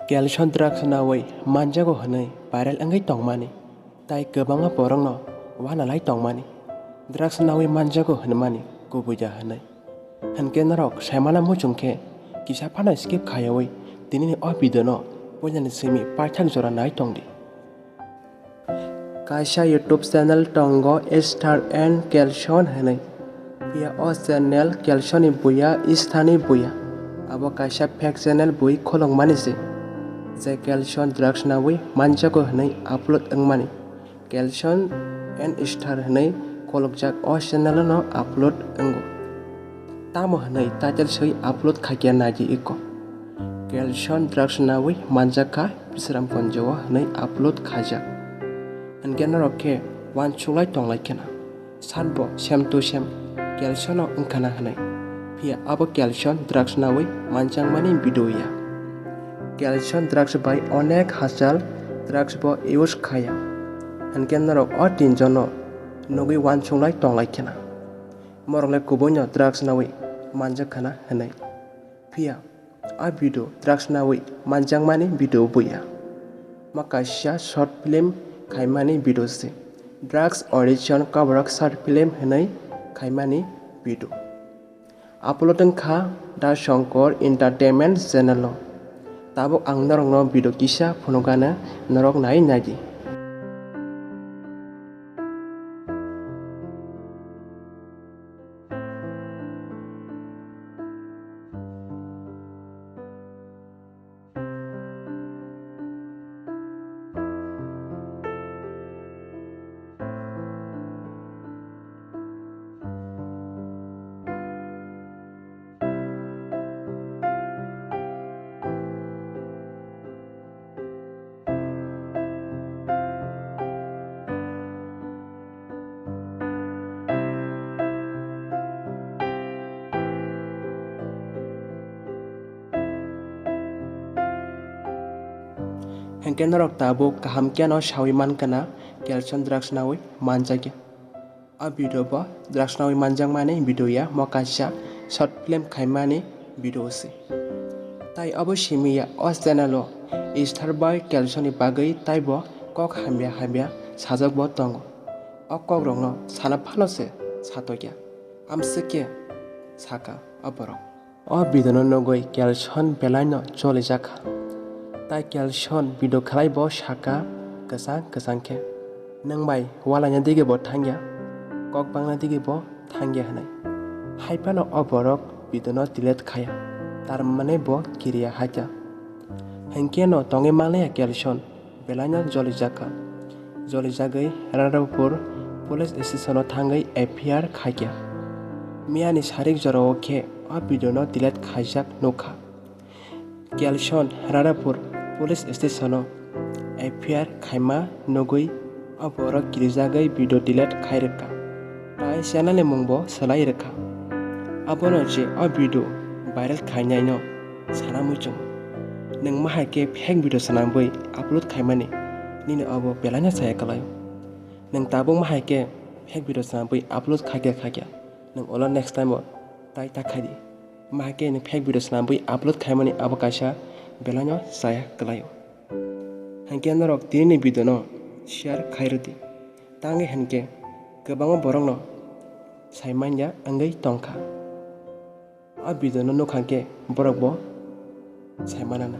KELSEN Drus NAWOI MANJAK honai viral angai tongmani tai kebanga porongno wanalai tongmani Drus NAWOI MANJAK honmani KUBUIDA honai hanke NOROK SAIMANA muchungke kisa phana skip khayawai tinini o bidono poinani simi paithak jora nai tongdi kaisa YouTube channel tongo star and KELSEN honai pia o channel KELSEN ni buya isthani buya abo kaisa fake channel bui kholongmani se je KELSEN Drus NAWOI MANJAK honai upload wngmani KELSEN and star honai kholokjak o channel no upload wnggo tamo honai title sei upload khaikya naji iko KELSEN Drus NAWOI MANJAK bisram konjo honai upload khaijak hanke NOROK ke wanchulai tonglai kena sanbo same to same KELSEN no wngkhana honai pia abo KELSEN Drus NAWOI manjangmani video ya KELSEN drugs by onek hachal drugs bo use khaya hanke NOROK o tinjono nogui wanchunglai tonglai kena morokle kubuino Drus NAWOI manjak khana honai pia a video Drus NAWOI manjangmani video buya makaisa short film khaimani video se drugs origin kokborok short film honai khaimani video uploading kha da Shankar entertainment channel lo tabok ang norok no video kisa phunukano norok nai naidi hanke NOROK tabo kaham no sawiman kana KELSEN Drus NAWOI manjak a video bo Drus NAWOI manjangmani video ya makaisa short film khaimani video se tai abo simiya o channel o star by KELSEN ni bagai tai bo kok hamya sajak bo tongo o kokrok no sana phano se satokya amseke saka aborok o video no nogoi KELSEN belai no cholijak tai KELSEN video khalai bo saka kesang ke nangbai walanya dige bo thangya kok bangla dige bo thangya hanai haipano aborok video no delete khaya tar mane bo kiriya haja hanke no tonge male KELSEN belanya jolijagai Radapur police station o thangai FIR khaikya miani sarik jorao ke a video no delete khaijak nokha KELSEN Radapur police station o FIR khaima nogui aborok kirijagai video delete khaireka tai channel ni mungbo salai reka abono je a video viral khainai no sanamuchung nang mahake fake video sanambui upload khaimani nini abo belanya saya kalayo nang tabung mahake fake video sanambui upload khagya nang ola next time o tai takhadi mahake ni fake video sanambui upload khaimani abo kaisa belanya saya kalayo hanke NOROK tinini video no share khairwdi tangi hanke kebanga borok no saimanya angai tongkha a video no nukhangke borok bo saimana na